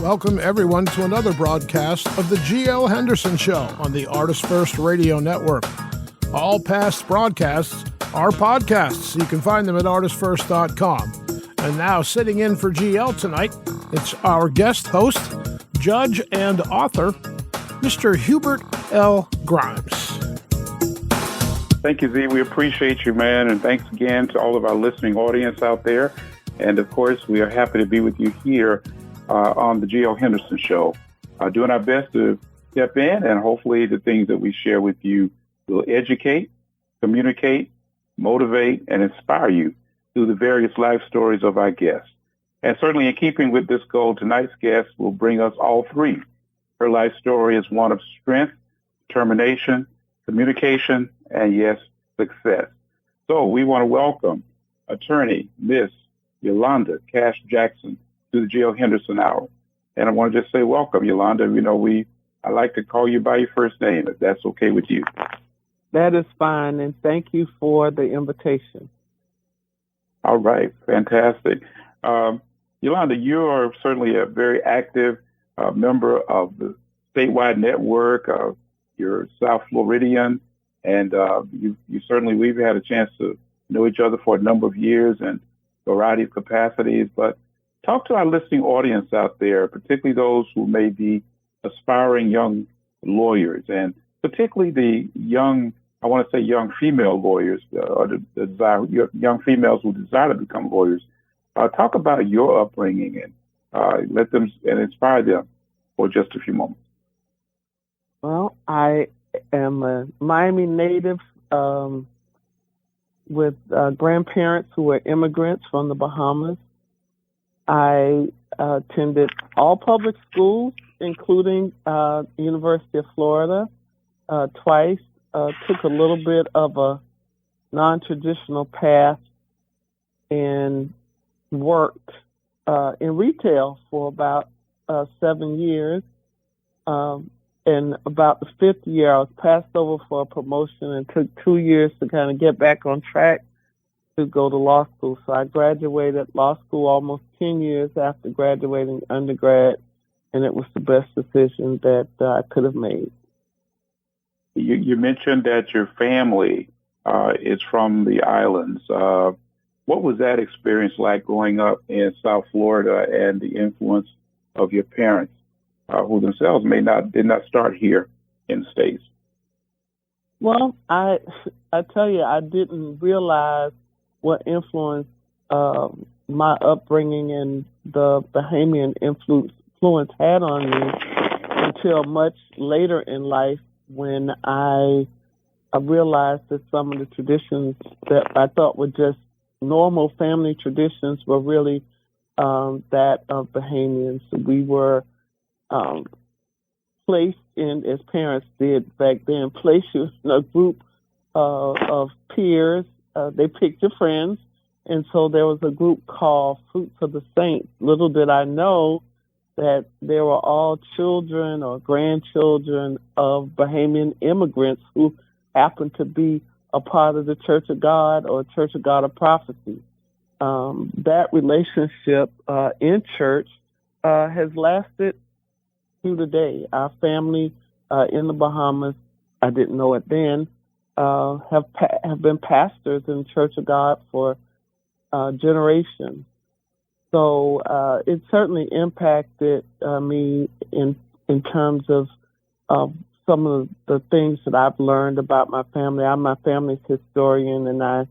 Welcome, everyone, to another broadcast of the G.L. Henderson Show on the Artist First Radio Network. All past broadcasts are podcasts, so you can find them at artistfirst.com. And now, sitting in for G.L. tonight, it's our guest host, judge and author, Mr. Hubert L. Grimes. Thank you, Z. We appreciate you, man, and thanks again to all of our listening audience out there. And, of course, we are happy to be with you here on the G.L. Henderson Show, doing our best to step in, and hopefully the things that we share with you will educate, communicate, motivate, and inspire you through the various life stories of our guests. And certainly in keeping with this goal, tonight's guest will bring us all three. Her life story is one of strength, determination, communication, and yes, success. So we want to welcome attorney Miss Yolanda Cash Jackson to the G.L. Henderson Hour. And I want to just say welcome, Yolanda. You know, I like to call you by your first name, if that's okay with you. That is fine, and thank you for the invitation. All right, fantastic. Yolanda, you are certainly a very active member of the statewide network. You're South Floridian, and we've had a chance to know each other for a number of years in a variety of capacities. But talk to our listening audience out there, particularly those who may be aspiring young lawyers, and particularly the young female lawyers, or the young females who desire to become lawyers. Talk about your upbringing and let them and inspire them for just a few moments. Well, I am a Miami native with grandparents who were immigrants from the Bahamas. I attended all public schools, including University of Florida, twice. Took a little bit of a non-traditional path and worked in retail for about 7 years. And about the fifth year, I was passed over for a promotion and took 2 years to kind of get back on track to go to law school. So I graduated law school almost 10 years after graduating undergrad, and it was the best decision that I could have made. You mentioned that your family is from the islands. What was that experience like growing up in South Florida, and the influence of your parents, who themselves did not start here in the States? Well, I tell you, I didn't realize what influence my upbringing and the Bahamian influence had on me until much later in life, when I realized that some of the traditions that I thought were just normal family traditions were really that of Bahamians. We were placed in, as parents did back then, placed in a group of peers. They picked your friends, and so there was a group called Fruits of the Saints. Little did I know that they were all children or grandchildren of Bahamian immigrants who happened to be a part of the Church of God or Church of God of Prophecy. That relationship in church has lasted through the day. Our family in the Bahamas, I didn't know it then, have been pastors in the Church of God for generations. So it certainly impacted me in terms of some of the things that I've learned about my family. I'm my family's historian, and I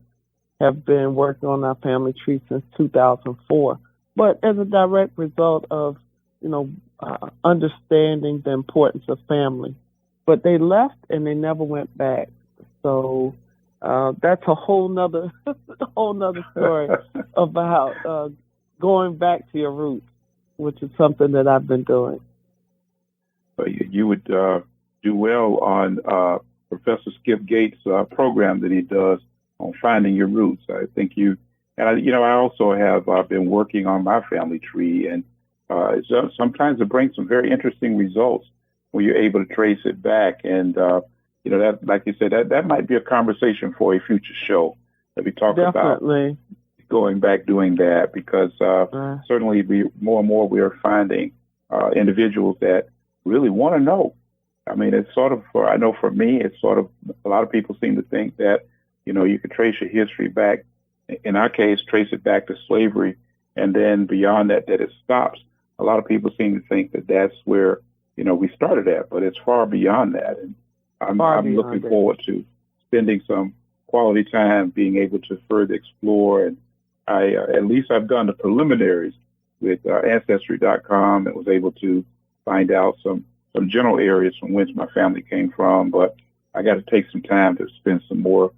have been working on our family tree since 2004. But as a direct result of, understanding the importance of family. But they left and they never went back. So that's a whole nother story about going back to your roots, which is something that I've been doing. You would do well on Professor Skip Gates' program that he does on finding your roots. I think I also have been working on my family tree, and sometimes it brings some very interesting results when you're able to trace it back. And that, like you said, that might be a conversation for a future show that we talk Definitely. About going back doing that, because certainly more and more we are finding individuals that really want to know. I mean, it's sort of, I know for me, it's sort of, a lot of people seem to think that, you could trace your history back, in our case, trace it back to slavery, and then beyond that it stops. A lot of people seem to think that that's where, we started at, but it's far beyond that. And I'm looking forward to spending some quality time being able to further explore. And at least I've done the preliminaries with Ancestry.com and was able to find out some general areas from which my family came from, but I got to take some time to spend some more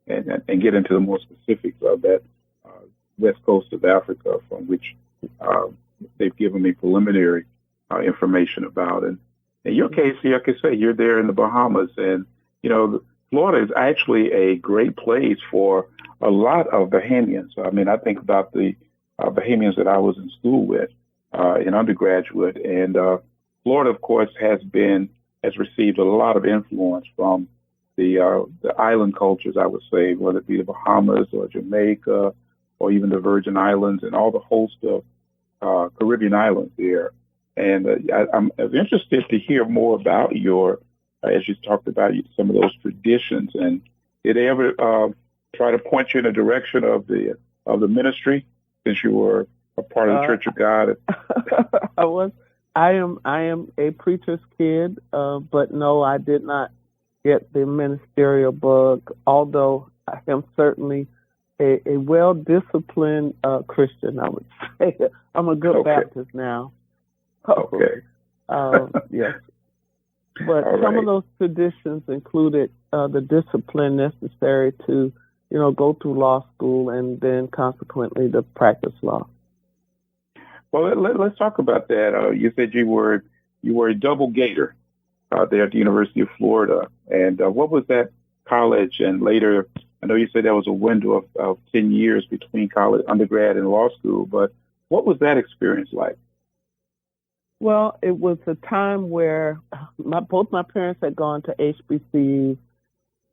and get into the more specifics of that west coast of Africa, from which they've given me preliminary information about. And in your case, like I say, you're there in the Bahamas, and Florida is actually a great place for a lot of Bahamians. I mean, I think about the Bahamians that I was in school with in undergraduate, and Florida, of course, has received a lot of influence from the island cultures, I would say, whether it be the Bahamas or Jamaica or even the Virgin Islands and all the host of Caribbean islands there. And I'm interested to hear more about your, as you talked about, some of those traditions. And did they ever try to point you in the direction of the ministry, since you were a part of the Church of God? I am a preacher's kid, but no, I did not get the ministerial bug, although I am certainly a well-disciplined Christian, I would say. I'm a good Baptist now. Okay. Yes. But some of those traditions included the discipline necessary to, go through law school and then consequently to practice law. Well, let's talk about that. You said you were a double gator there at the University of Florida. And what was that college? And later, I know you said there was a window of 10 years between college, undergrad, and law school. But what was that experience like? Well, it was a time where both my parents had gone to HBCUs.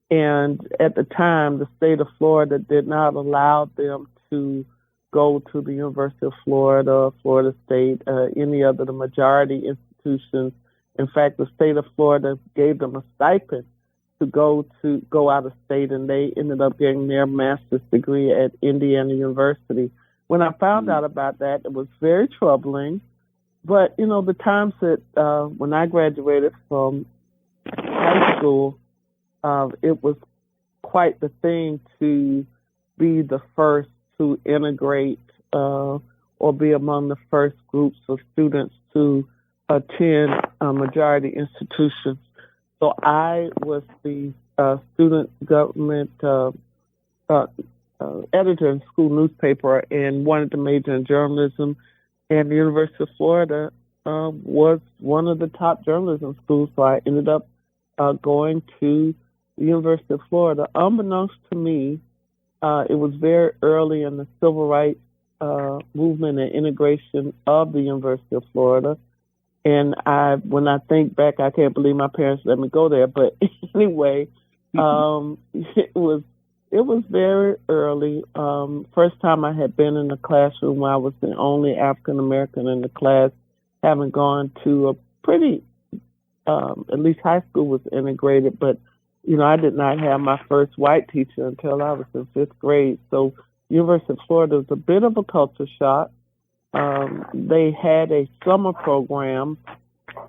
And at the time, the state of Florida did not allow them to go to the University of Florida, Florida State, any other the majority institutions. In fact, the state of Florida gave them a stipend to go out of state, and they ended up getting their master's degree at Indiana University. When I found out about that, it was very troubling. But, the times that when I graduated from high school, it was quite the thing to be the first to integrate or be among the first groups of students to attend majority institutions. So I was the student government editor in school newspaper and wanted to major in journalism. And the University of Florida was one of the top journalism schools, so I ended up going to the University of Florida. Unbeknownst to me, it was very early in the civil rights movement and integration of the University of Florida. And when I think back, I can't believe my parents let me go there. But anyway, it was very early. First time I had been in a classroom where I was the only African American in the class, having gone to a pretty, at least high school was integrated, but I did not have my first white teacher until I was in 5th grade. So University of Florida was a bit of a culture shock. They had a summer program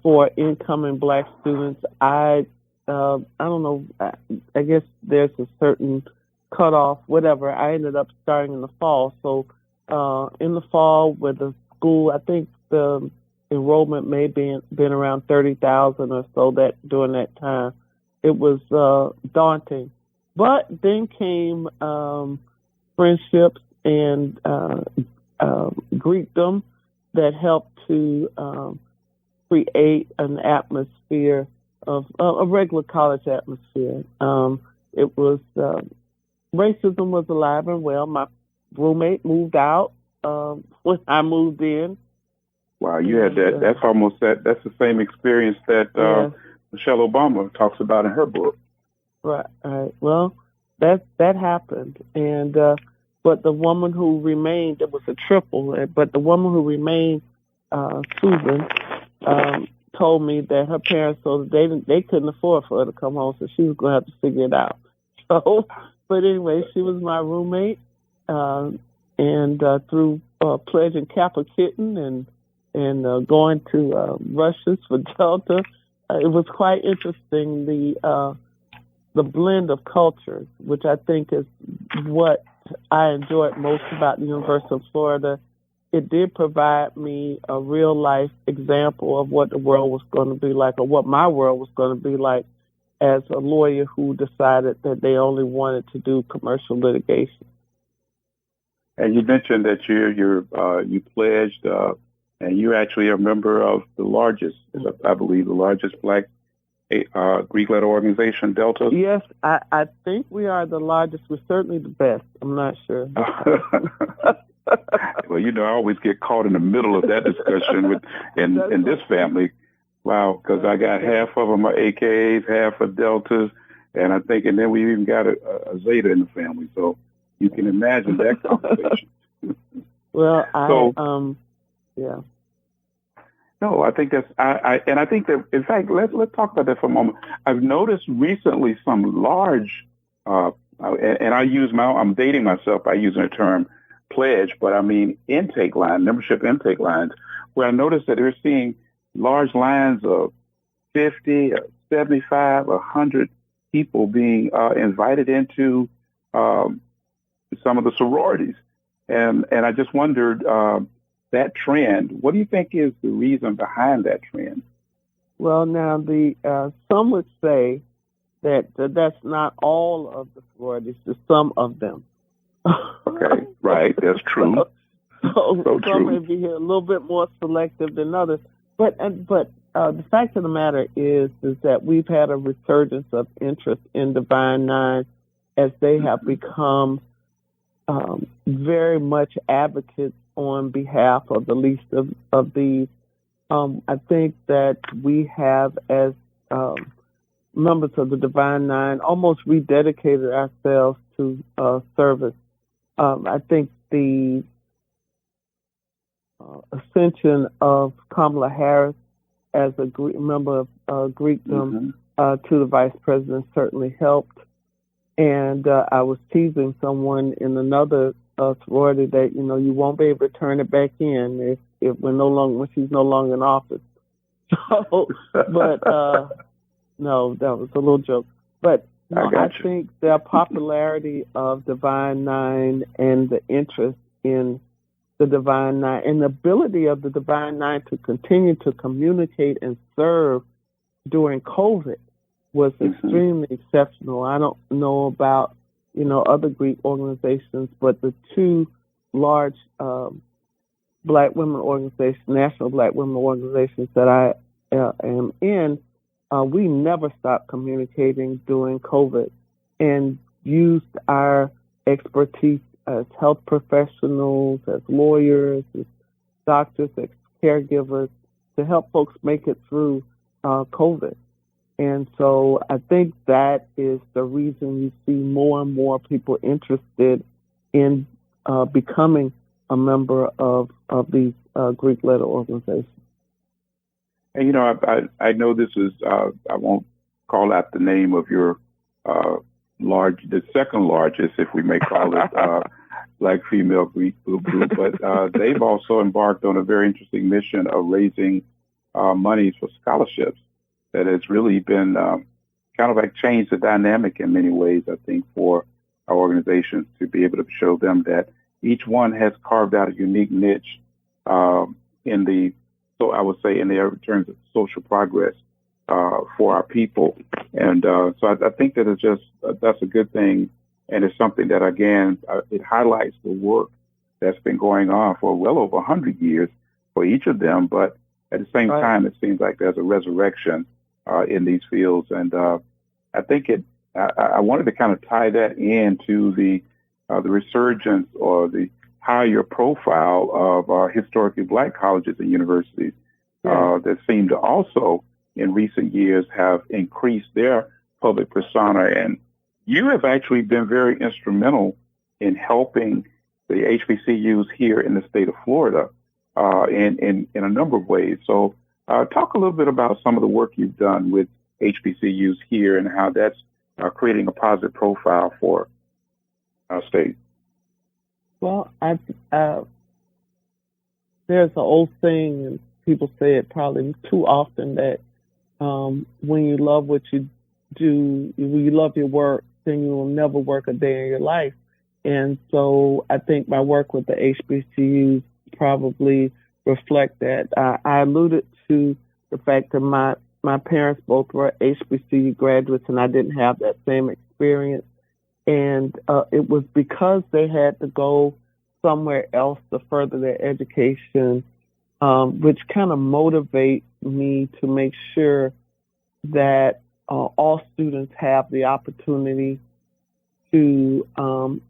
for incoming black students. I don't know, I guess there's a certain cutoff, whatever. I ended up starting in the fall. So in the fall with the school, I think the enrollment may have been around 30,000 or so during that time. It was daunting. But then came friendships and Greekdom that helped to create an atmosphere of a regular college atmosphere. It was racism was alive and well. My roommate moved out when I moved in. Wow, you had that. That's the same experience that Michelle Obama talks about in her book. Right. Well, that happened, and but the woman who remained, it was a triple. But the woman who remained, Susan, told me that her parents told her they couldn't afford for her to come home, so she was going to have to figure it out. So, but anyway, she was my roommate, and through pledging Kappa Kitten and going to Russians for Delta, it was quite interesting, the blend of cultures, which I think is what I enjoyed most about the University of Florida. It did provide me a real life example of what the world was going to be like, or what my world was going to be like as a lawyer who decided that they only wanted to do commercial litigation. And you mentioned that you pledged, and you're actually a member of the largest, I believe, the largest Black Greek letter organization, Delta. Yes, I think we are the largest. We're certainly the best. I'm not sure. Well, I always get caught in the middle of that discussion in this family. Wow, because I got half of them are AKAs, half are Deltas, and then we even got a Zeta in the family. So you can imagine that conversation. Well, yeah. No, I think that's I think that, in fact, let's talk about that for a moment. I've noticed recently some large, and I'm dating myself by using the term pledge, but I mean membership intake lines, where I noticed that they're seeing large lines of 50, 75, 100 people being invited into some of the sororities. And I just wondered, that trend, what do you think is the reason behind that trend? Well, now, some would say that that's not all of the sororities, it's some of them. Okay, right, that's true. So some may be a little bit more selective than others. But the fact of the matter is that we've had a resurgence of interest in Divine Nine as they have become very much advocates on behalf of the least of these. I think that we have, as members of the Divine Nine, almost rededicated ourselves to service. I think the ascension of Kamala Harris as a member of Greekdom to the vice president certainly helped. And I was teasing someone in another sorority that, you won't be able to turn it back in when she's no longer in office. So, but no, that was a little joke. But I think the popularity of Divine Nine and the interest in the Divine Nine and the ability of the Divine Nine to continue to communicate and serve during COVID was extremely exceptional. I don't know about, other Greek organizations, but the two large Black women organizations, national Black women organizations that I am in, we never stopped communicating during COVID and used our expertise as health professionals, as lawyers, as doctors, as caregivers to help folks make it through COVID. And so I think that is the reason you see more and more people interested in becoming a member of these Greek letter organizations. And, I know this is, I won't call out the name of your the second largest, if we may call it, Black female Greek group, but they've also embarked on a very interesting mission of raising money for scholarships that has really been kind of like changed the dynamic in many ways, I think, for our organizations to be able to show them that each one has carved out a unique niche in their terms of social progress for our people. And so I think that that's a good thing. And it's something that, again, it highlights the work that's been going on for well over 100 years for each of them. But at the same time, it seems like there's a resurrection in these fields. And I think I wanted to kind of tie that into the resurgence or the higher profile of historically Black colleges and universities that seem to also, in recent years, have increased their public persona. And you have actually been very instrumental in helping the HBCUs here in the state of Florida in a number of ways. So Talk a little bit about some of the work you've done with HBCUs here and how that's creating a positive profile for our state. Well, there's an old saying, and people say it probably too often, that when you love what you do, when you love your work, then you will never work a day in your life. And so I think my work with the HBCUs probably reflect that. I alluded to the fact that my parents both were HBCU graduates, and I didn't have that same experience. And it was because they had to go somewhere else to further their education, which kind of motivates me to make sure that all students have the opportunity to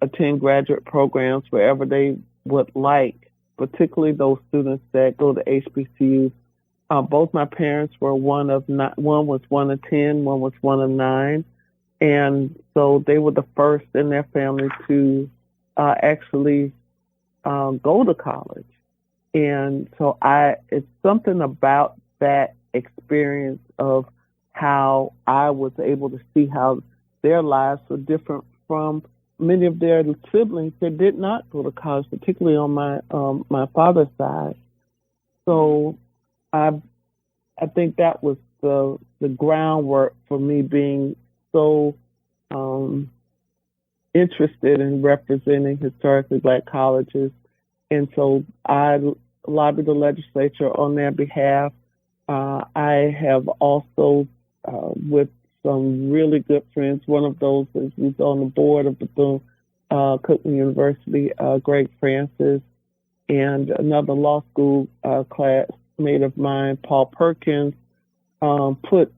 attend graduate programs wherever they would like, particularly those students that go to HBCUs. Both my parents were one was one of 10, one was one of 9. And so they were the first in their family to actually go to college. And so it's something about that experience of how I was able to see how their lives were different from many of their siblings that did not go to college, particularly on my father's side. So I think that was the groundwork for me being so interested in representing historically Black colleges. And so I lobbied the legislature on their behalf. I have also, with some really good friends, one of those is who's on the board of Bethune-Cookman University, Greg Francis, and another law school classmate of mine, Paul Perkins, put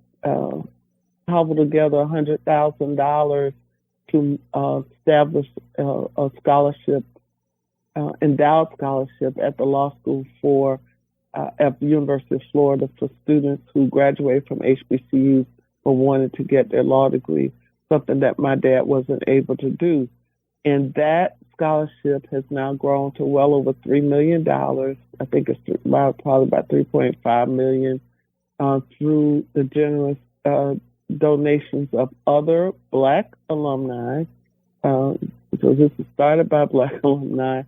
cobbled together $100,000 to establish a scholarship, endowed scholarship at the law school at the University of Florida for students who graduate from HBCUs but wanted to get their law degree, something that my dad wasn't able to do. And that scholarship has now grown to well over $3 million. I think it's probably about $3.5 million through the generous donations of other Black alumni. So this is started by Black alumni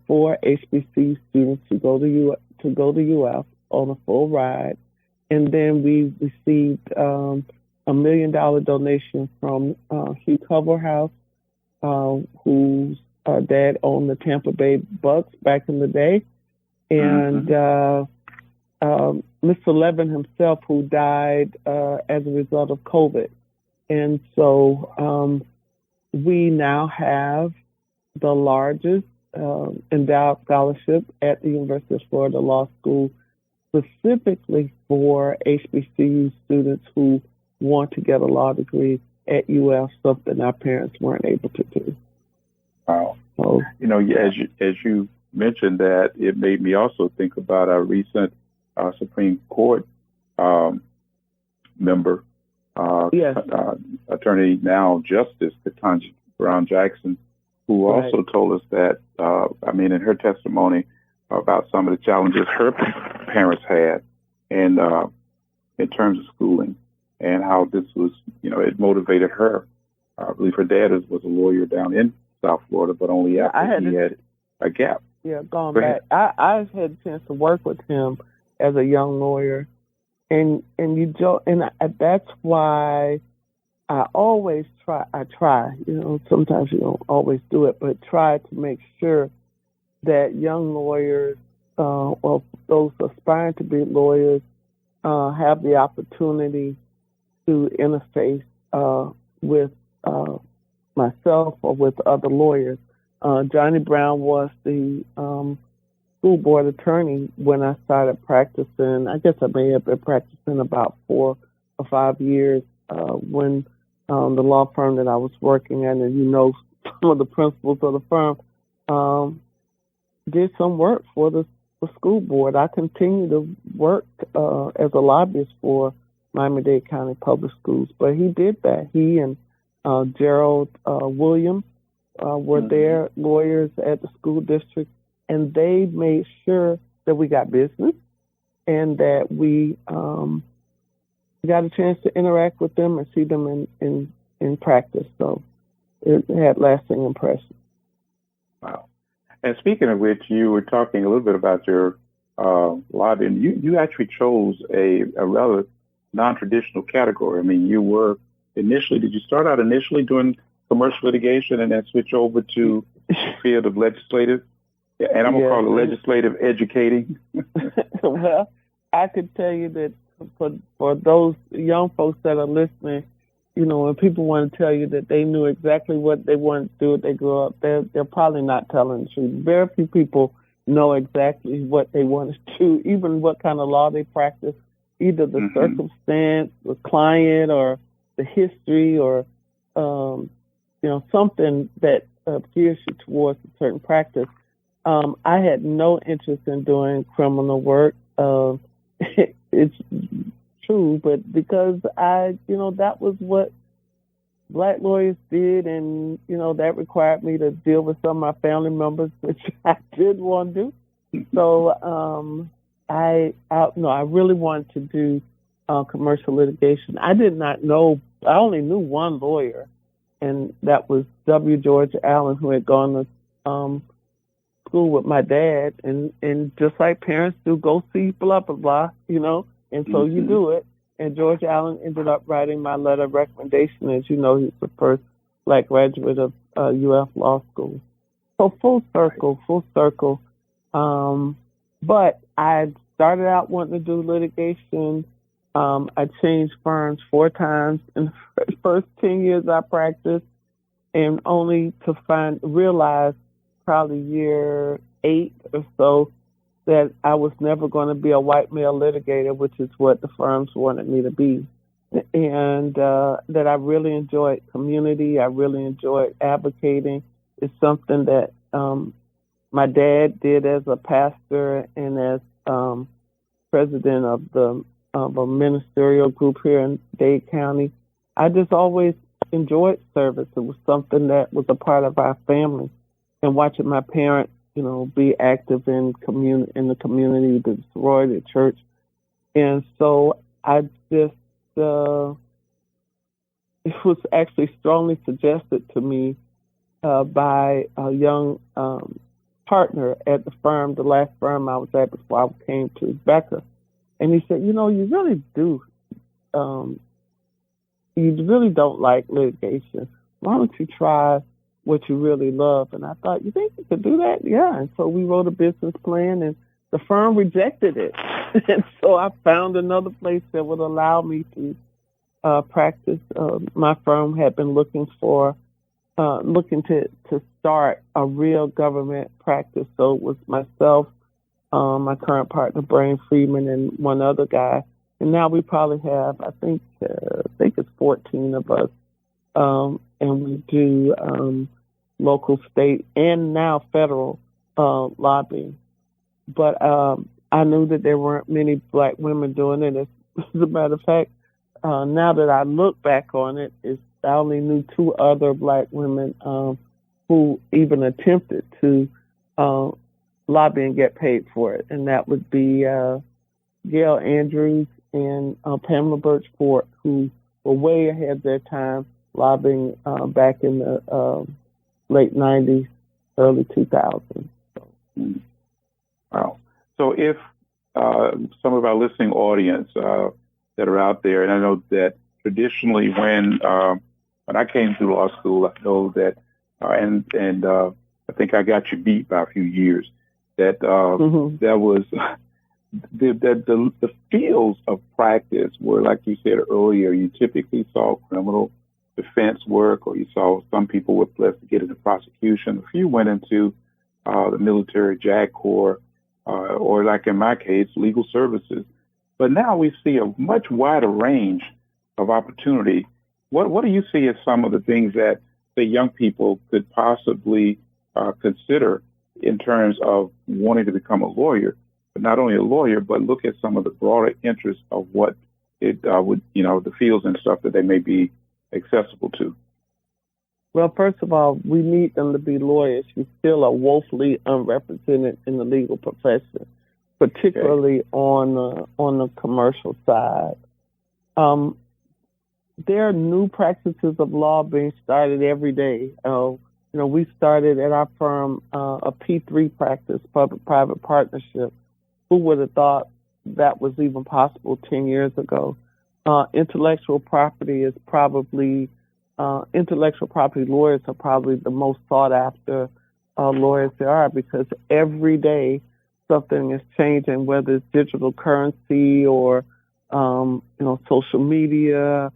for HBCU students to go to UF on a full ride. And then we received $1 million donation from Hugh Coverhouse, whose dad owned the Tampa Bay Bucks back in the day, and Mr. Levin himself, who died as a result of COVID. And so we now have the largest endowed scholarship at the University of Florida Law School, specifically for HBCU students who want to get a law degree at UF, something our parents weren't able to do. Wow. So, as you mentioned that, it made me also think about our recent Supreme Court member, yes. Attorney now Justice Ketanji Brown Jackson, who also told us that, in her testimony about some of the challenges her parents had and in terms of schooling and how this was, it motivated her. I believe her dad was a lawyer down in South Florida, but only after he had a gap. Yeah, going back. I had a chance to work with him as a young lawyer, and that's why I always try. Sometimes you don't always do it, but try to make sure that young lawyers, or those aspiring to be lawyers, have the opportunity to interface with myself or with other lawyers. Johnny Brown was the school board attorney when I started practicing. I guess I may have been practicing about 4 or 5 years when the law firm that I was working at, and some of the principals of the firm, did some work for the school board. I continue to work as a lobbyist for Miami-Dade County Public Schools, but he did that. He and Gerald Williams were their lawyers at the school district, and they made sure that we got business, and that we got a chance to interact with them and see them in practice. So it had lasting impressions. Wow. And speaking of which, you were talking a little bit about your lobbying. You actually chose a rather non-traditional category. I mean, you were did you start out initially doing commercial litigation and then switch over to the field of legislative? And I'm going to call it legislative educating. Well, I could tell you that for those young folks that are listening, you know, when people want to tell you that they knew exactly what they wanted to do when they grew up, they're probably not telling the truth. Very few people know exactly what they want to do, even what kind of law they practice, either the circumstance, the client, or the history, or something that gears you towards a certain practice. I had no interest in doing criminal work. It's true, but because that was what black lawyers did, and, that required me to deal with some of my family members, which I did want to do. So I really wanted to do commercial litigation. I did not know, I only knew one lawyer, and that was W. George Allen, who had gone to school with my dad, and just like parents do, go see blah, blah, blah, and so you do it. And George Allen ended up writing my letter of recommendation. As you know, he's the first black graduate of UF Law School. So full circle. But I started out wanting to do litigation. I changed firms 4 times in the first 10 years I practiced, and only to realize probably year 8 or so that I was never going to be a white male litigator, which is what the firms wanted me to be. And that I really enjoyed community. I really enjoyed advocating. It's something that my dad did as a pastor and as president of a ministerial group here in Dade County. I just always enjoyed service. It was something that was a part of our family. And watching my parents, be active in the community, the sorority, the church. And so I just, it was actually strongly suggested to me by a young partner at the firm, the last firm I was at before I came to Becker. And he said, you really do, you really don't like litigation. Why don't you try what you really love? And I thought, you think you could do that? Yeah. And so we wrote a business plan, and the firm rejected it. And so I found another place that would allow me to practice. My firm had been looking to start a real government practice. So it was myself, my current partner, Brian Freeman, and one other guy. And now we probably have, I think it's 14 of us. And we do local, state, and now federal lobbying. But I knew that there weren't many black women doing it. As a matter of fact, now that I look back on it, I only knew 2 other black women who even attempted to lobby and get paid for it. And that would be Gail Andrews and Pamela Birch Ford, who were way ahead of their time lobbying back in the late 90s, early 2000s. Wow. So if some of our listening audience that are out there, and I know that traditionally when I came through law school, I know that, and I think I got you beat by a few years, that there was the fields of practice were, like you said earlier, you typically saw criminal defense work, or you saw some people were blessed to get into prosecution. A few went into the military, JAG Corps, or like in my case, legal services. But now we see a much wider range of opportunity. What do you see as some of the things that the young people could possibly consider in terms of wanting to become a lawyer, but not only a lawyer, but look at some of the broader interests of what it would, the fields and stuff that they may be accessible to? Well, first of all, we need them to be lawyers. We still are woefully unrepresented in the legal profession. particularly on the commercial side. There are new practices of law being started every day. We started at our firm a P3 practice, public-private partnership. Who would have thought that was even possible 10 years ago? Intellectual property lawyers are probably the most sought after lawyers there are, because every day something is changing, whether it's digital currency or social media,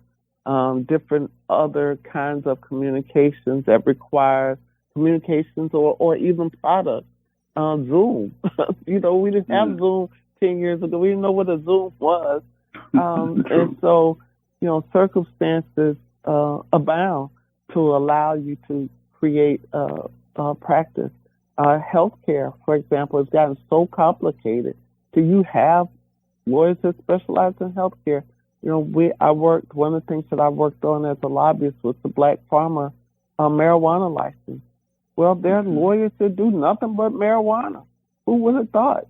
different other kinds of communications that require communications or even products. Zoom. We didn't have Zoom 10 years ago. We didn't know what a Zoom was. And so, circumstances abound to allow you to create a practice. Healthcare, for example, has gotten so complicated. Do you have lawyers that specialize in healthcare? One of the things that I worked on as a lobbyist was the black farmer marijuana license. Well, there are lawyers that do nothing but marijuana. Who would have thought?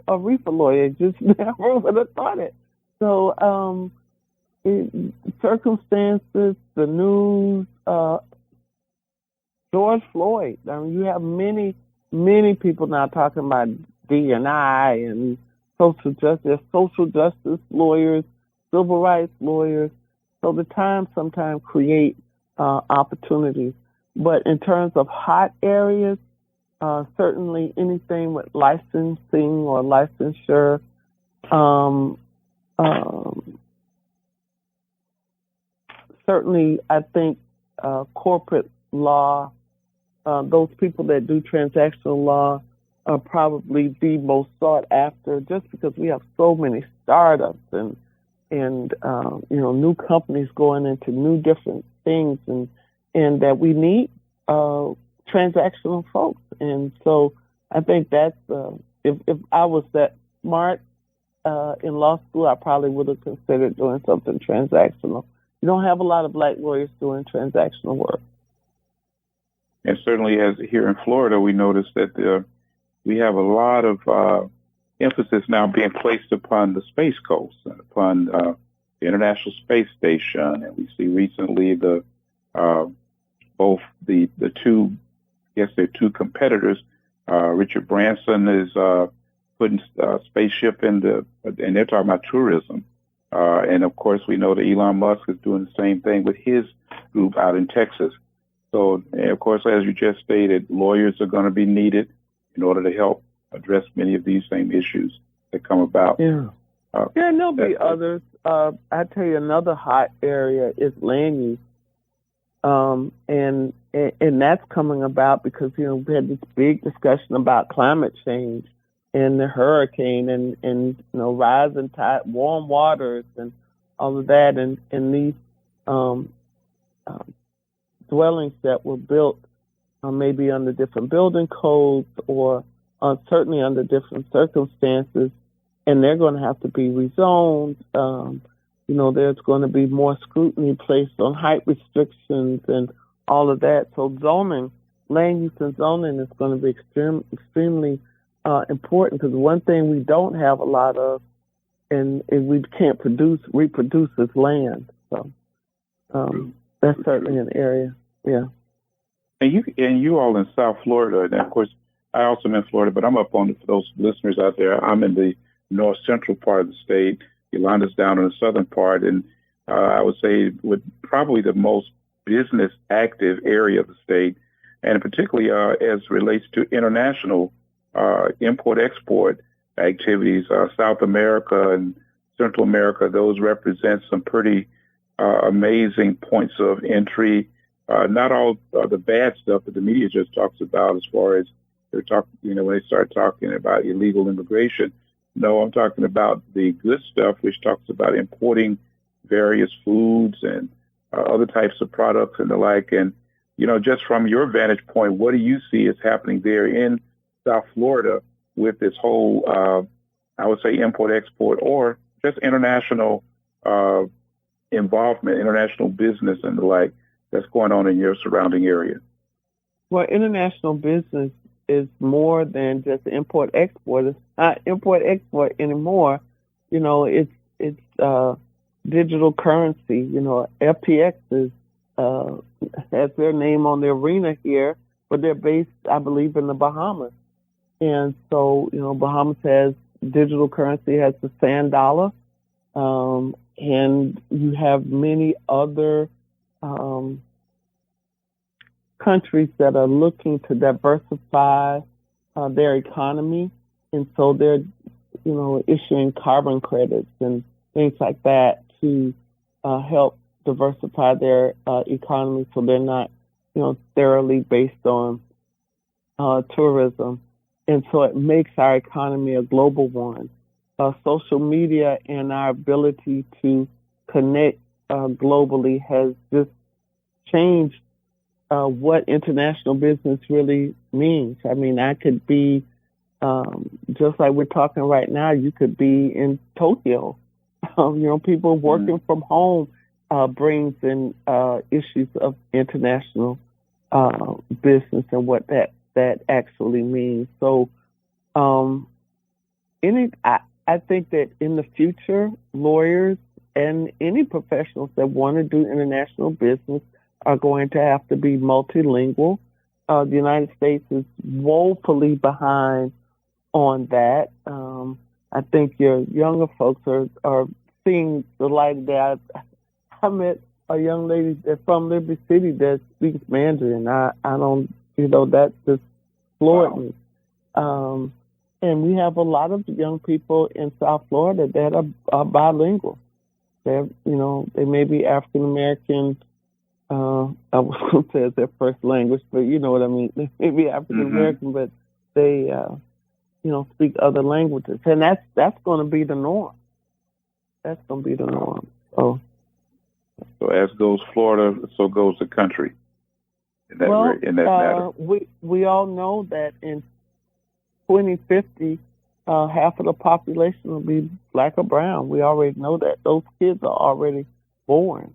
A reefer lawyer just never would have thought it. So, circumstances, the news, George Floyd. You have many, many people now talking about D&I and social justice lawyers, civil rights lawyers. So the times sometimes create opportunities. But in terms of hot areas, certainly anything with licensing or licensure, certainly I think corporate law, those people that do transactional law are probably the most sought after, just because we have so many startups and new companies going into new different things, and that we need transactional folks. And so I think that's if I was that smart in law school, I probably would have considered doing something transactional. You don't have a lot of black lawyers doing transactional work. And certainly, as here in Florida, we noticed that we have a lot of emphasis now being placed upon the Space Coast, upon the International Space Station, and we see recently both the two, I guess they're two competitors. Richard Branson is putting spaceship and they're talking about tourism. And of course, we know that Elon Musk is doing the same thing with his group out in Texas. So, of course, as you just stated, lawyers are going to be needed in order to help address many of these same issues that come about. Yeah. And there'll be others. I tell you, another hot area is land use. And that's coming about because, we had this big discussion about climate change and the hurricane and rising tide, warm waters and all of that. And these dwellings that were built maybe under different building codes or certainly under different circumstances, and they're going to have to be rezoned. There's going to be more scrutiny placed on height restrictions and all of that. So land use and zoning is going to be extremely important, because one thing we don't have a lot of and we can't reproduce is land. So that's certainly an area. Yeah. And you all in South Florida, and of course I also am in Florida, but I'm up on, for those listeners out there, I'm in the north central part of the state. Yolanda's down in the southern part, and I would say with probably the most business active area of the state, and particularly as relates to international import-export activities, South America and Central America, those represent some pretty amazing points of entry. Not all the bad stuff that the media just talks about, as far as they're talking, when they start talking about illegal immigration. No, I'm talking about the good stuff, which talks about importing various foods and other types of products and the like. And, just from your vantage point, what do you see is happening there in South Florida with this whole, I would say, import-export or just international involvement, international business and the like that's going on in your surrounding area? Well, international business is more than just import-export. It's not import-export anymore. It's digital currency. FTX has their name on the arena here, but they're based, I believe, in the Bahamas. And so, Bahamas has digital currency, has the sand dollar, and you have many other countries that are looking to diversify their economy, and so they're, issuing carbon credits and things like that to help diversify their economy, so they're not, thoroughly based on tourism. And so it makes our economy a global one. Social media and our ability to connect globally has just changed what international business really means. I mean, I could be, just like we're talking right now, you could be in Tokyo. People working from home brings in issues of international business and what that actually means. So I think that in the future, lawyers and any professionals that want to do international business are going to have to be multilingual. The United States is woefully behind on that. I think your younger folks are seeing the light of day. I met a young lady that's from Liberty City that speaks Mandarin. I don't, that just floored me. And we have a lot of young people in South Florida that are bilingual. They may be African American. I was going to say it's their first language, but you know what I mean. They may be African American, but they, speak other languages, and that's going to be the norm. That's going to be the norm. So as goes Florida, so goes the country. In that matter. We all know that in 2050, half of the population will be black or brown. We already know that. Those kids are already born.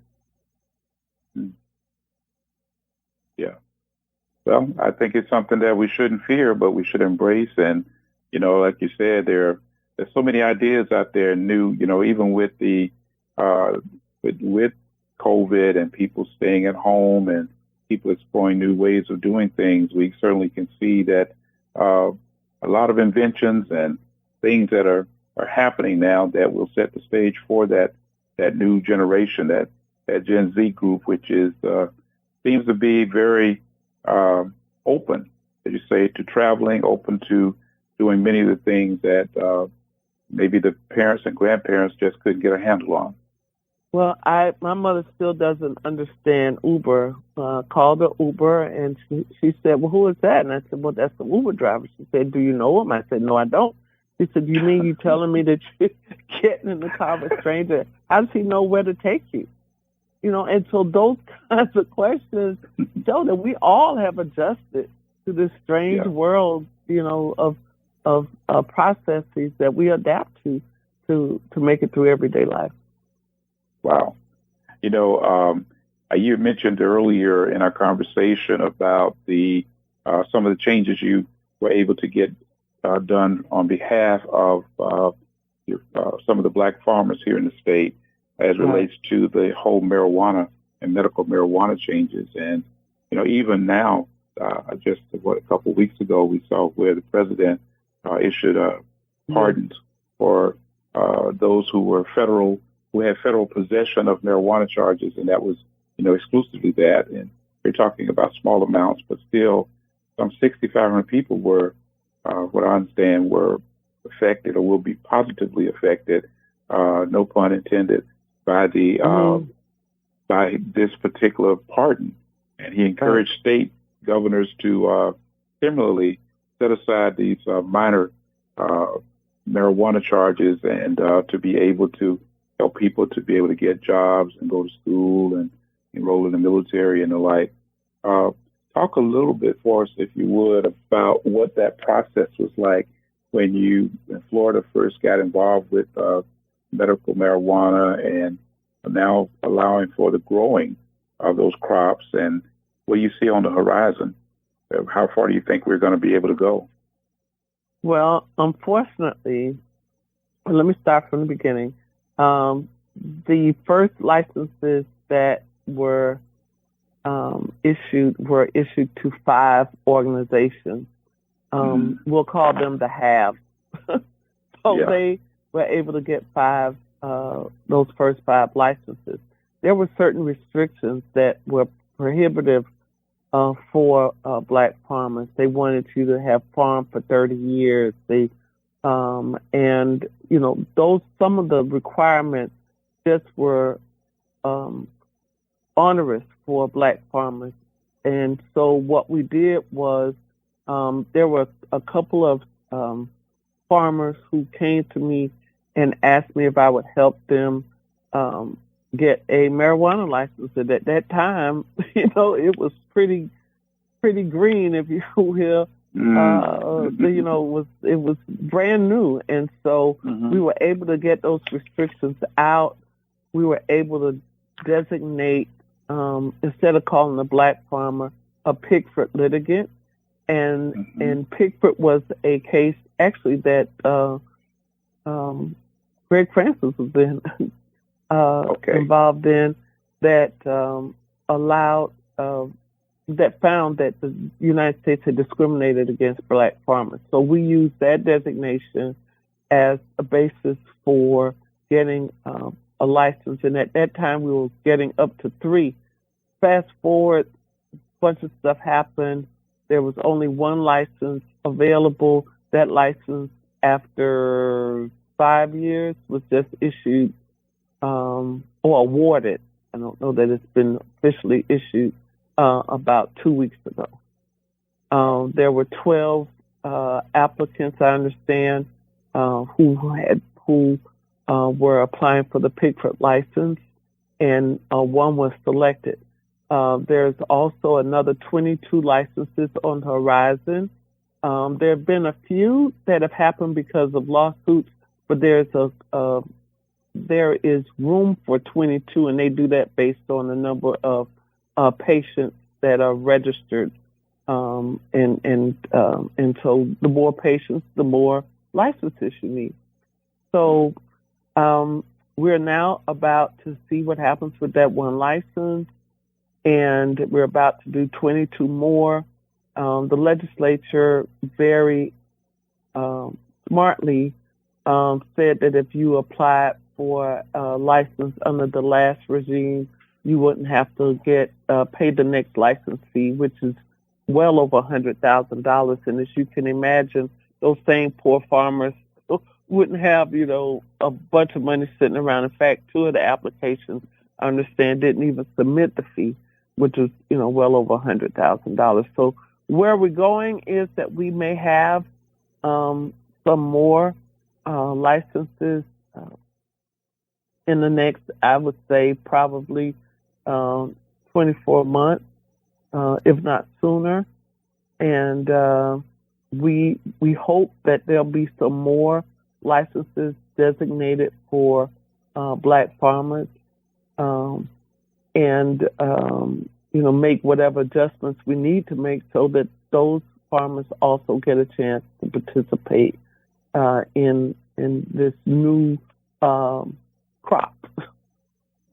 Yeah. Well, I think it's something that we shouldn't fear, but we should embrace. And, like you said, there's so many ideas out there new, even with the with COVID and people staying at home and people exploring new ways of doing things, we certainly can see that a lot of inventions and things that are happening now that will set the stage for that new generation, that Gen Z group, which is seems to be very open, as you say, to traveling, open to doing many of the things that maybe the parents and grandparents just couldn't get a handle on. Well, my mother still doesn't understand Uber. Called her Uber, and she said, "Well, who is that?" And I said, "Well, that's the Uber driver." She said, "Do you know him?" I said, "No, I don't." She said, "You mean you telling me that you're getting in the car with a stranger? How does he know where to take you?" And so those kinds of questions show that we all have adjusted to this strange world, of processes that we adapt to make it through everyday life. Wow. You mentioned earlier in our conversation about some of the changes you were able to get done on behalf of some of the black farmers here in the state as relates to the whole marijuana and medical marijuana changes. And, even now, just a couple of weeks ago, we saw where the president issued pardons for those who had federal possession of marijuana charges, and that was, exclusively that. And we're talking about small amounts, but still some 6,500 people were, what I understand, were affected or will be positively affected, no pun intended, by by this particular pardon. And he encouraged state governors to similarly set aside these minor marijuana charges and to be able to help people to be able to get jobs and go to school and enroll in the military and the like. Talk a little bit for us, if you would, about what that process was like when you in Florida first got involved with medical marijuana and now allowing for the growing of those crops, and what you see on the horizon How far do you think we're going to be able to go? Well, unfortunately, let me start from the beginning. The first licenses that were issued to 5 organizations. We'll call them the haves. They were able to get 5, those first 5 licenses. There were certain restrictions that were prohibitive for black farmers. They wanted you to have farmed for 30 years. They and some of the requirements just were onerous for black farmers. And so what we did was there were a couple of farmers who came to me and asked me if I would help them get a marijuana license. And at that time, it was pretty green, if you will. It was brand new, and so we were able to get those restrictions out. We were able to designate, instead of calling the black farmer, a Pickford litigant, and Pickford was a case actually that Greg Francis was involved in, that allowed. That found that the United States had discriminated against black farmers. So we used that designation as a basis for getting a license. And at that time, we were getting up to 3. Fast forward, a bunch of stuff happened. There was only 1 license available. That license, after 5 years, was just issued or awarded. I don't know that it's been officially issued. About 2 weeks ago. There were 12 applicants, I understand, who were applying for the Pickford license, and 1 was selected. There's also another 22 licenses on the horizon. There have been a few that have happened because of lawsuits, but there is room for 22, and they do that based on the number of patients that are registered, and so the more patients, the more licenses you need. So we're now about to see what happens with that 1 license, and we're about to do 22 more. The legislature very smartly said that if you applied for a license under the last regime, you wouldn't have to pay the next license fee, which is well over $100,000. And as you can imagine, those same poor farmers wouldn't have, a bunch of money sitting around. In fact, 2 of the applications, I understand, didn't even submit the fee, which is, well over $100,000. So where we're going is that we may have some more licenses in the next, I would say, probably 24 months, if not sooner. And we hope that there'll be some more licenses designated for black farmers, and make whatever adjustments we need to make so that those farmers also get a chance to participate in this new crop.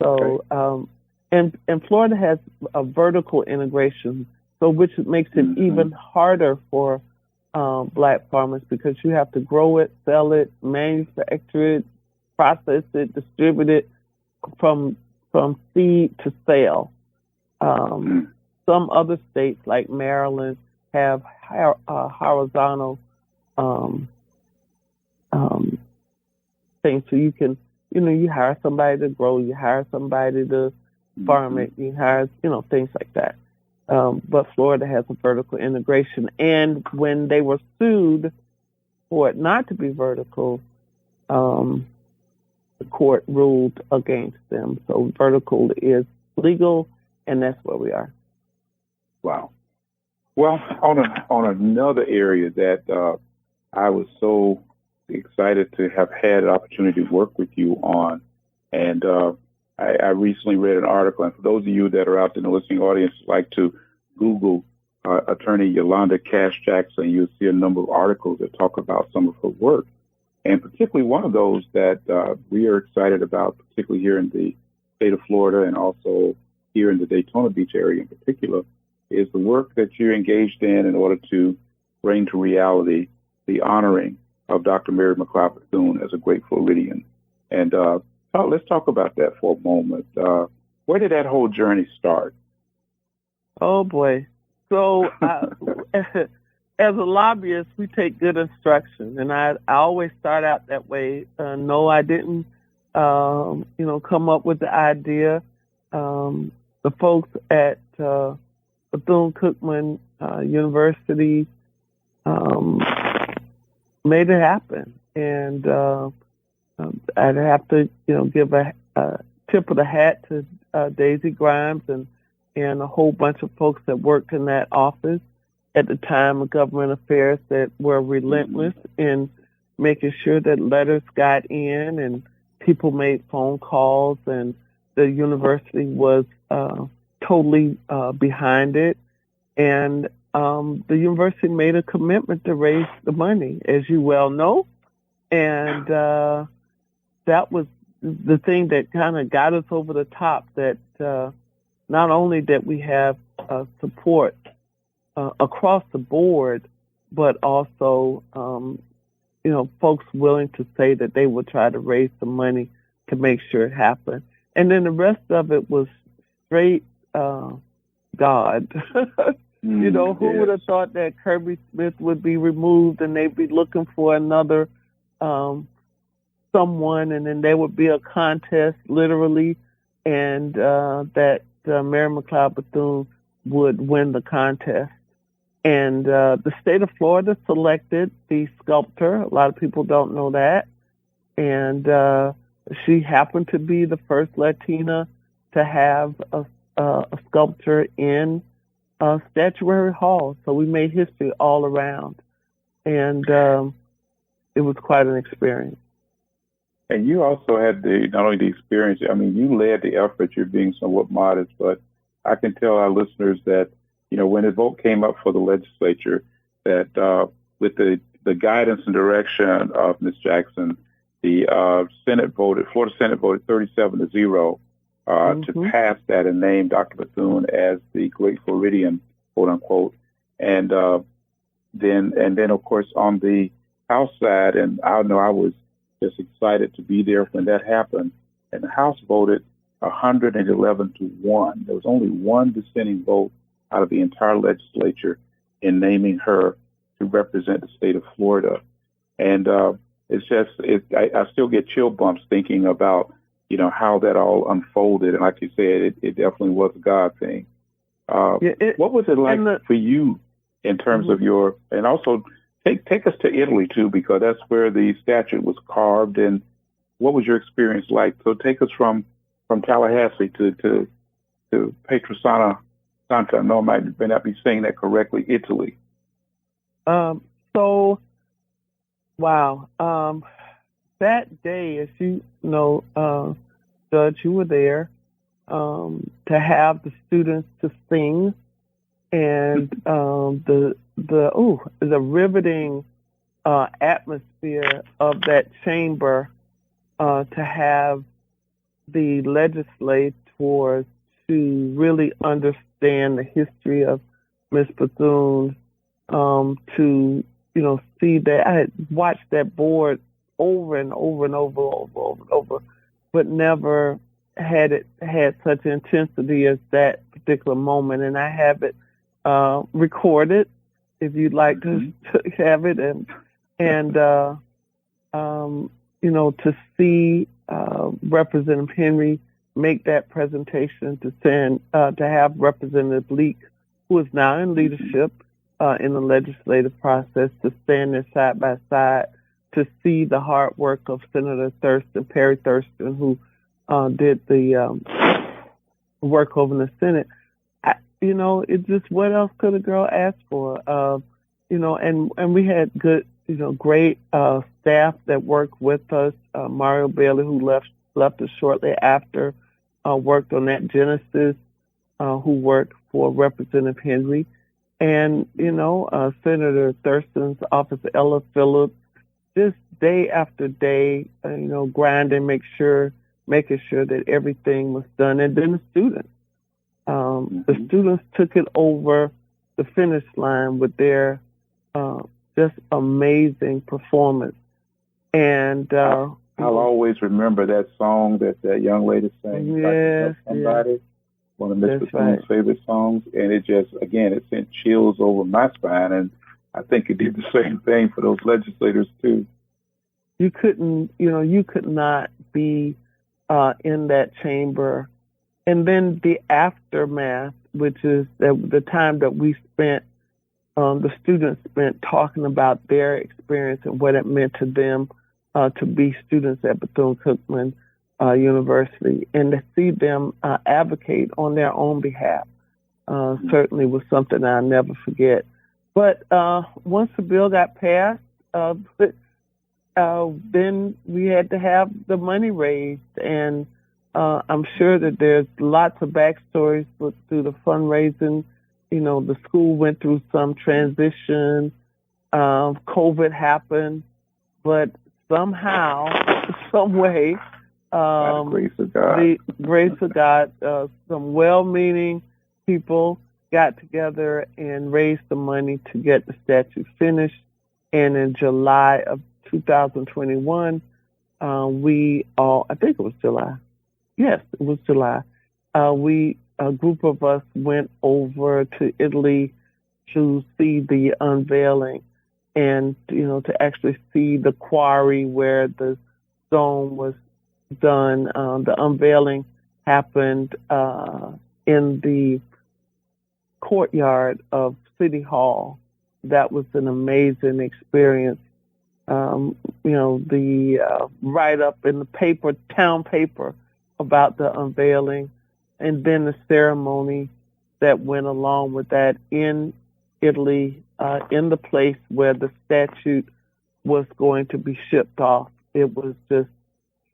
So. Okay. And Florida has a vertical integration, so which makes it even harder for black farmers, because you have to grow it, sell it, manufacture it, process it, distribute it from seed to sale. Some other states like Maryland have horizontal things, so you can, you hire somebody to grow, you hire somebody to farm it, you hire, things like that. But Florida has a vertical integration. And when they were sued for it not to be vertical, the court ruled against them. So vertical is legal, and that's where we are. Wow. Well, on another area that I was so excited to have had an opportunity to work with you on, and I recently read an article, and for those of you that are out in the listening audience like to Google attorney Yolanda Cash Jackson. You'll see a number of articles that talk about some of her work. And particularly one of those that we are excited about, particularly here in the state of Florida and also here in the Daytona Beach area in particular, is the work that you're engaged in order to bring to reality the honoring of Dr. Mary McLeod Bethune as a great Floridian. And let's talk about that for a moment. Where did that whole journey start? Oh, boy. So as a lobbyist, we take good instruction, and I always start out that way. No, I didn't, come up with the idea. The folks at Bethune-Cookman University made it happen, and I'd have to, give a tip of the hat to Daisy Grimes and a whole bunch of folks that worked in that office at the time of government affairs that were relentless in making sure that letters got in and people made phone calls, and the university was totally behind it. And the university made a commitment to raise the money, as you well know. And that was the thing that kind of got us over the top, that not only that we have support across the board, but also, folks willing to say that they would try to raise the money to make sure it happened. And then the rest of it was straight God. Who would have thought that Kirby Smith would be removed and they'd be looking for another someone, and then there would be a contest, literally, and that Mary McLeod Bethune would win the contest. And the state of Florida selected the sculptor. A lot of people don't know that. And she happened to be the first Latina to have a sculpture in Statuary Hall. So we made history all around. And it was quite an experience. And you also had not only the experience, you led the effort. You're being somewhat modest, but I can tell our listeners that, when the vote came up for the legislature, that with the guidance and direction of Ms. Jackson, the Florida Senate voted 37-0 to pass that and name Dr. Bethune as the Great Floridian, quote unquote. And then of course on the House side, and I know I was just excited to be there when that happened. And the House voted 111-1. There was only one dissenting vote out of the entire legislature in naming her to represent the state of Florida. And it's just, I still get chill bumps thinking about, how that all unfolded. And like you said, it definitely was a God thing. What was it like for you in terms of your, and also take us to Italy too, because that's where the statue was carved. And what was your experience like? So take us from Tallahassee to Pietrasanta Santa. No, I may not be saying that correctly. Italy. That day, as you know, Judge, you were there to have the students to sing, and the riveting atmosphere of that chamber to have the legislators to really understand the history of Miss Bethune, to see that I had watched that board over and over and over, but never had such intensity as that particular moment. And I have it recorded, if you'd like to have it, and to see Representative Henry make that presentation, to have Representative Leak, who is now in leadership in the legislative process, to stand there side by side, to see the hard work of Senator Perry Thurston, who did the work over in the Senate. It's just, what else could a girl ask for? And we had good, great staff that worked with us. Mario Bailey, who left us shortly after, worked on that Genesis, who worked for Representative Henry. And, Senator Thurston's office, Ella Phillips, just day after day, grinding, making sure that everything was done. And then the students. The students took it over the finish line with their just amazing performance. And I'll always remember that song that young lady sang. Yes, Somebody. Yes. One of Miss Bethune's favorite songs, and it just, again, it sent chills over my spine, and I think it did the same thing for those legislators too. You could not be in that chamber. And then the aftermath, which is the time that we spent, the students spent talking about their experience and what it meant to them to be students at Bethune-Cookman University, and to see them advocate on their own behalf certainly was something I'll never forget. But once the bill got passed, then we had to have the money raised, and I'm sure that there's lots of backstories through the fundraising. The school went through some transition. COVID happened, but somehow, some way, by the grace of God, some well-meaning people got together and raised the money to get the statue finished. And in July of 2021, I think it was July. Yes, it was July. A group of us went over to Italy to see the unveiling and, to actually see the quarry where the stone was done. The unveiling happened in the courtyard of City Hall. That was an amazing experience. The write-up in the town paper about the unveiling, and then the ceremony that went along with that in Italy, in the place where the statue was going to be shipped off. It was just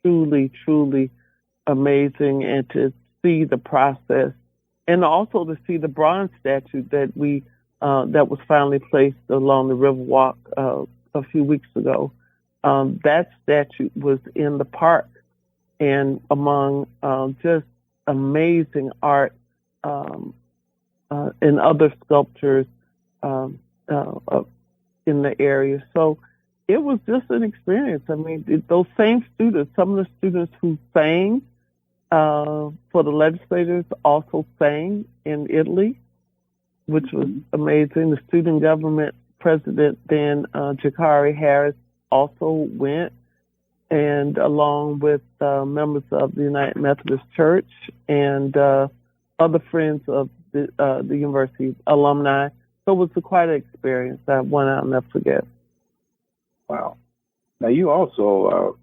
truly, truly amazing, and to see the process, and also to see the bronze statue that was finally placed along the Riverwalk a few weeks ago. That statue was in the park, and among just amazing art and other sculptures in the area. So it was just an experience. I mean, those same students, some of the students who sang for the legislators also sang in Italy, which was amazing. The student government president then, Jakari Harris, also went, and along with members of the United Methodist Church and other friends of the university alumni. So it was quite an experience, one I'll never forget. Wow. Now, you also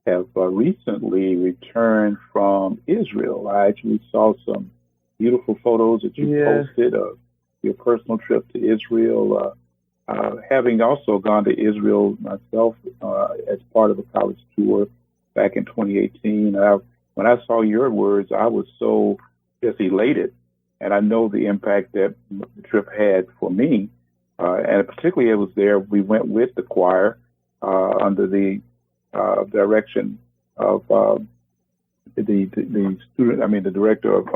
have recently returned from Israel. I actually saw some beautiful photos that you posted of your personal trip to Israel. Having also gone to Israel myself as part of a college tour back in 2018, when I saw your words, I was so just elated. And I know the impact that the trip had for me. And particularly it was there, we went with the choir under the direction of the director of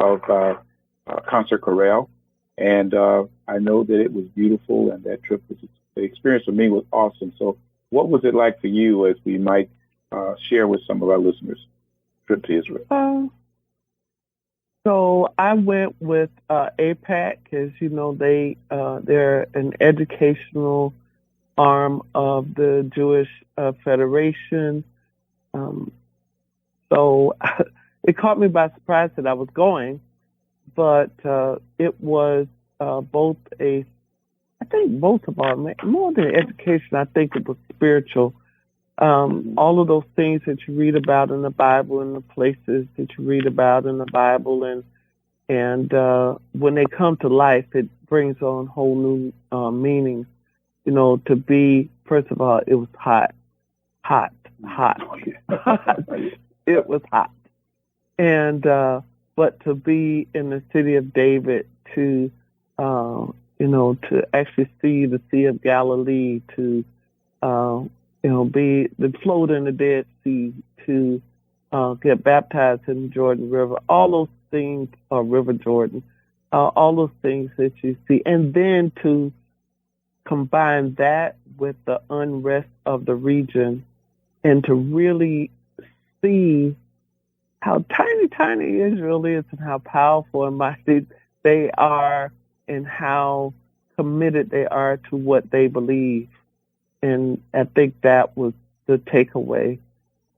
Concert Chorale. And I know that it was beautiful, and that trip the experience for me was awesome. So what was it like for you, as we might share with some of our listeners, trip to Israel? So I went with APAC, as you know, they're an educational arm of the Jewish Federation. So it caught me by surprise that I was going, but it was both of our, more than education, I think it was spiritual. All of those things that you read about in the Bible and the places that you read about in the Bible, and when they come to life, it brings on whole new meanings. To be, first of all, it was hot. It was hot. And but to be in the city of David, to to actually see the Sea of Galilee, to float in the Dead Sea, to get baptized in the Jordan River, all those things, or River Jordan, all those things that you see, and then to combine that with the unrest of the region, and to really see how tiny Israel is, and how powerful and mighty they are, and how committed they are to what they believe. And I think that was the takeaway.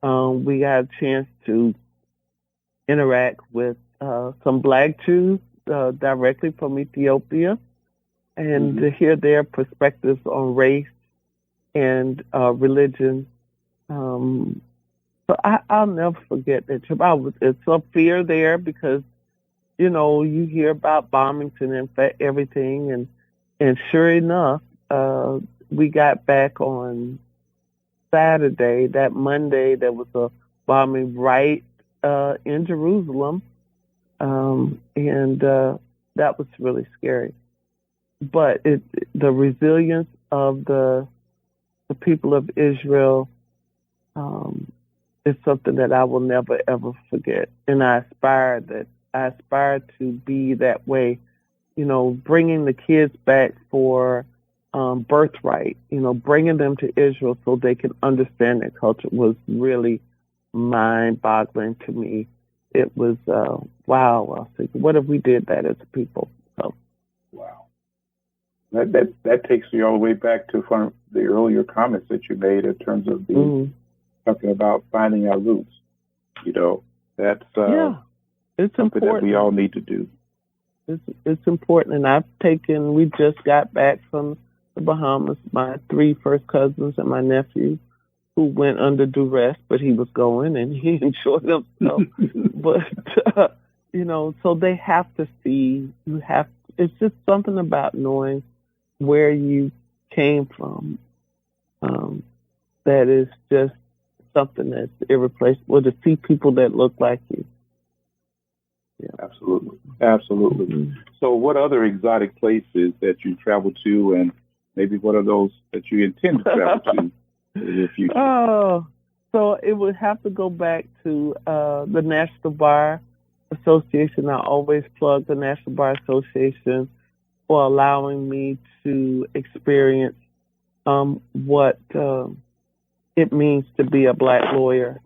We got a chance to interact with some Black Jews directly from Ethiopia, and to hear their perspectives on race and religion. So I'll never forget that trip. It's some fear there because, you hear about bombings and everything. And sure enough, we got back on Saturday. That Monday, there was a bombing right in Jerusalem. And that was really scary. But the resilience of the people of Israel is something that I will never, ever forget. And I aspire to be that way, bringing the kids back for birthright, bringing them to Israel so they can understand their culture was really mind-boggling to me. It was, wow. I was thinking, what if we did that as a people? So. Wow. That takes you all the way back to one of the earlier comments that you made in terms of talking about finding our roots. That's it's something important. that we all need to do. It's important, and we just got back from the Bahamas, my 3 first cousins and my nephew, who went under duress, but he was going and he enjoyed himself. But, so they have to see, it's just something about knowing where you came from that is just something that's irreplaceable, to see people that look like you. Yeah. Absolutely. Mm-hmm. So what other exotic places that you travel to, and maybe what are those that you intend to travel to in the future? So it would have to go back to the National Bar Association. I always plug the National Bar Association for allowing me to experience what it means to be a Black lawyer.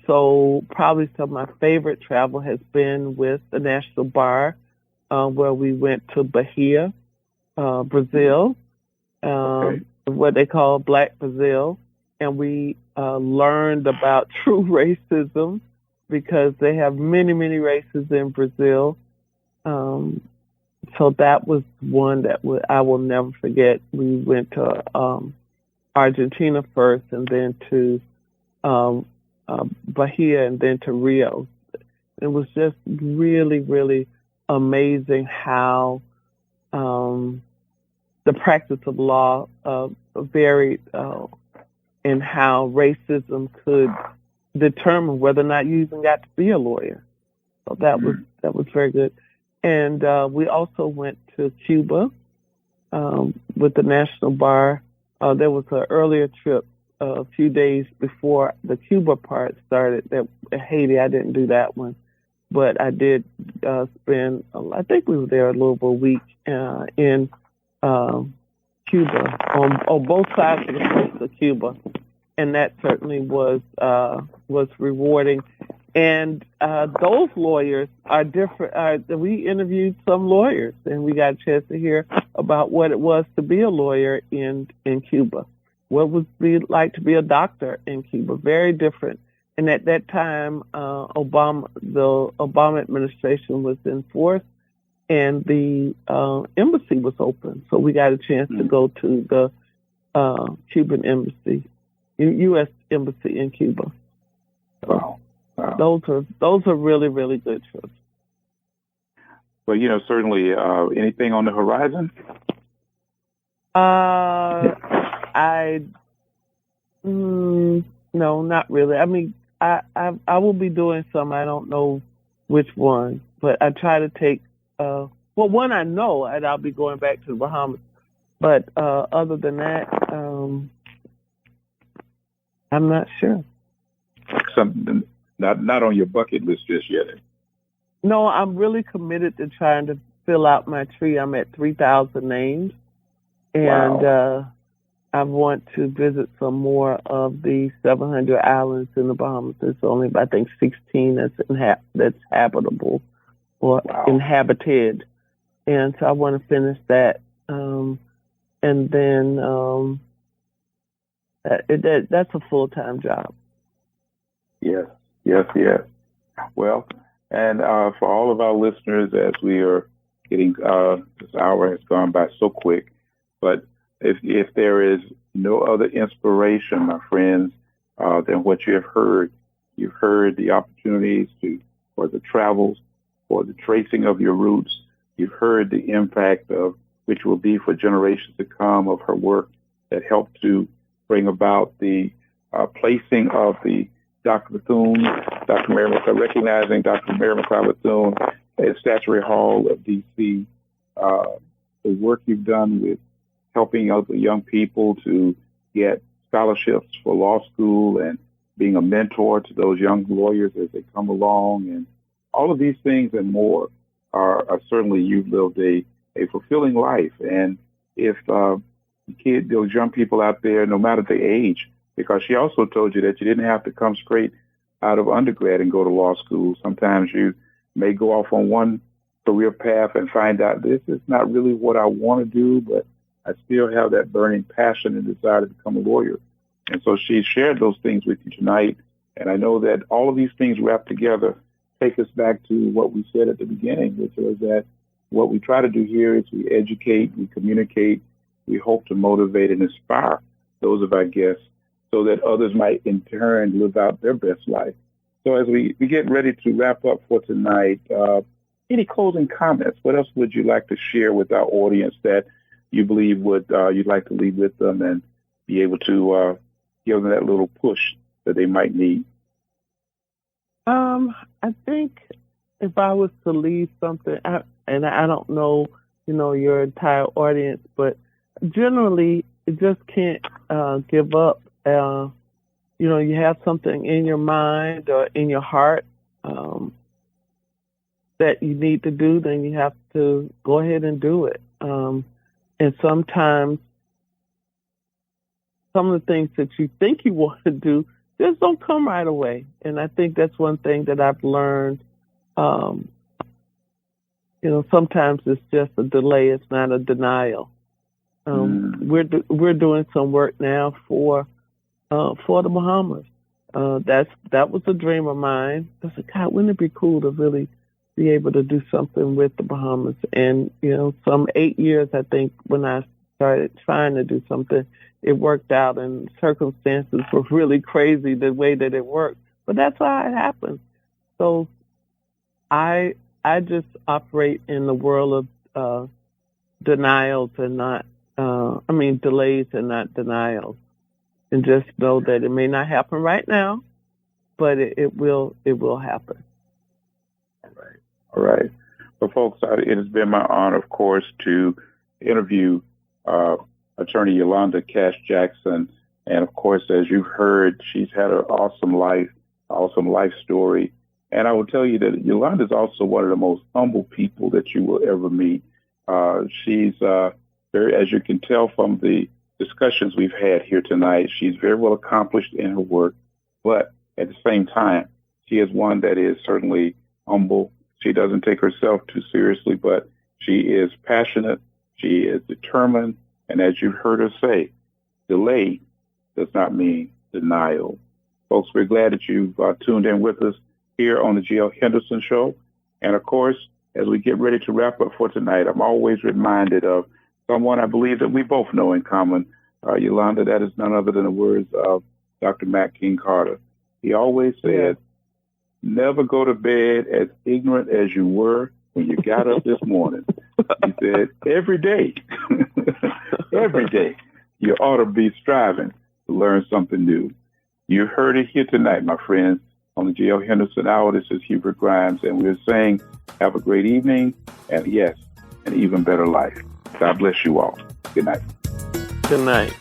So probably some of my favorite travel has been with the National Bar, where we went to Bahia, Brazil, what they call Black Brazil, and we learned about true racism because they have many, many races in Brazil. So that was one that I will never forget. We went to Argentina first, and then to Bahia, and then to Rio. It was just really, really amazing how the practice of law varied in how racism could determine whether or not you even got to be a lawyer. So that was very good. And we also went to Cuba with the National Bar. There was an earlier trip a few days before the Cuba part started. That Haiti, I didn't do that one, but I did spend. I think we were there a little over a week in Cuba on both sides of the coast of Cuba, and that certainly was rewarding. And those lawyers are different. We interviewed some lawyers, and we got a chance to hear about what it was to be a lawyer in Cuba. What was it like to be a doctor in Cuba? Very different. And at that time, the Obama administration was in force, and the embassy was open. So we got a chance to go to the Cuban embassy, U.S. embassy in Cuba. Wow. Those are really, really good trips. Well, certainly anything on the horizon? No, not really. I mean, I will be doing some. I don't know which one, but I try to take 4 Well, one I know, and I'll be going back to the Bahamas. But other than that, I'm not sure. Something not on your bucket list just yet. No, I'm really committed to trying to fill out my tree. I'm at 3,000 names, and Wow. I want to visit some more of the 700 islands in the Bahamas. There's only, I think, 16 that's habitable or Wow. inhabited, and so I want to finish that. And then that's a full-time job. Yes. Well, and for all of our listeners, as we are getting, this hour has gone by so quick, but if there is no other inspiration, my friends, than what you have heard, you've heard the opportunities for the travels, for the tracing of your roots. You've heard the impact of which will be for generations to come of her work that helped to bring about the placing of the Dr. Bethune, Dr. Mary McLeod, recognizing Dr. Mary McLeod Bethune at Statuary Hall of D.C. The work you've done with helping other young people to get scholarships for law school and being a mentor to those young lawyers as they come along, and all of these things and more are certainly, you've lived a fulfilling life. And if those young people out there, no matter the age, because she also told you that you didn't have to come straight out of undergrad and go to law school. Sometimes you may go off on one career path and find out this is not really what I want to do, but I still have that burning passion and desire to become a lawyer. And so she shared those things with you tonight. And I know that all of these things wrapped together take us back to what we said at the beginning, which was that what we try to do here is we educate, we communicate, we hope to motivate and inspire those of our guests so that others might in turn live out their best life. So as we get ready to wrap up for tonight, any closing comments? What else would you like to share with our audience that you believe you'd like to leave with them and be able to give them that little push that they might need? I think if I was to leave something, and I don't know, your entire audience, but generally, you just can't give up. You have something in your mind or in your heart that you need to do, then you have to go ahead and do it. And sometimes some of the things that you think you want to do just don't come right away. And I think that's one thing that I've learned. Sometimes it's just a delay. It's not a denial. We're doing some work now for the Bahamas. That was a dream of mine. I said, God, wouldn't it be cool to really be able to do something with the Bahamas? And, some 8 years, I think, when I started trying to do something, it worked out, and circumstances were really crazy the way that it worked. But that's how it happened. So I just operate in the world of denials and not, delays and not denials. And just know that it may not happen right now, but it will happen. All right. Well, folks, it has been my honor, of course, to interview Attorney Yolanda Cash Jackson. And, of course, as you've heard, she's had an awesome life story. And I will tell you that Yolanda is also one of the most humble people that you will ever meet. She's very, as you can tell from the discussions we've had here tonight, she's very well accomplished in her work. But at the same time, she is one that is certainly humble. She doesn't take herself too seriously, but she is passionate. She is determined. And as you've heard her say, delay does not mean denial. Folks, we're glad that you've tuned in with us here on the G.L. Henderson Show. And, of course, as we get ready to wrap up for tonight, I'm always reminded of someone I believe that we both know in common. Yolanda, that is none other than the words of Dr. Matt King Carter. He always said, never go to bed as ignorant as you were when you got up this morning. He said, every day, you ought to be striving to learn something new. You heard it here tonight, my friends, on the J.L. Henderson Hour. This is Hubert Grimes, and we're saying have a great evening. And yes, an even better life. God bless you all. Good night. Good night.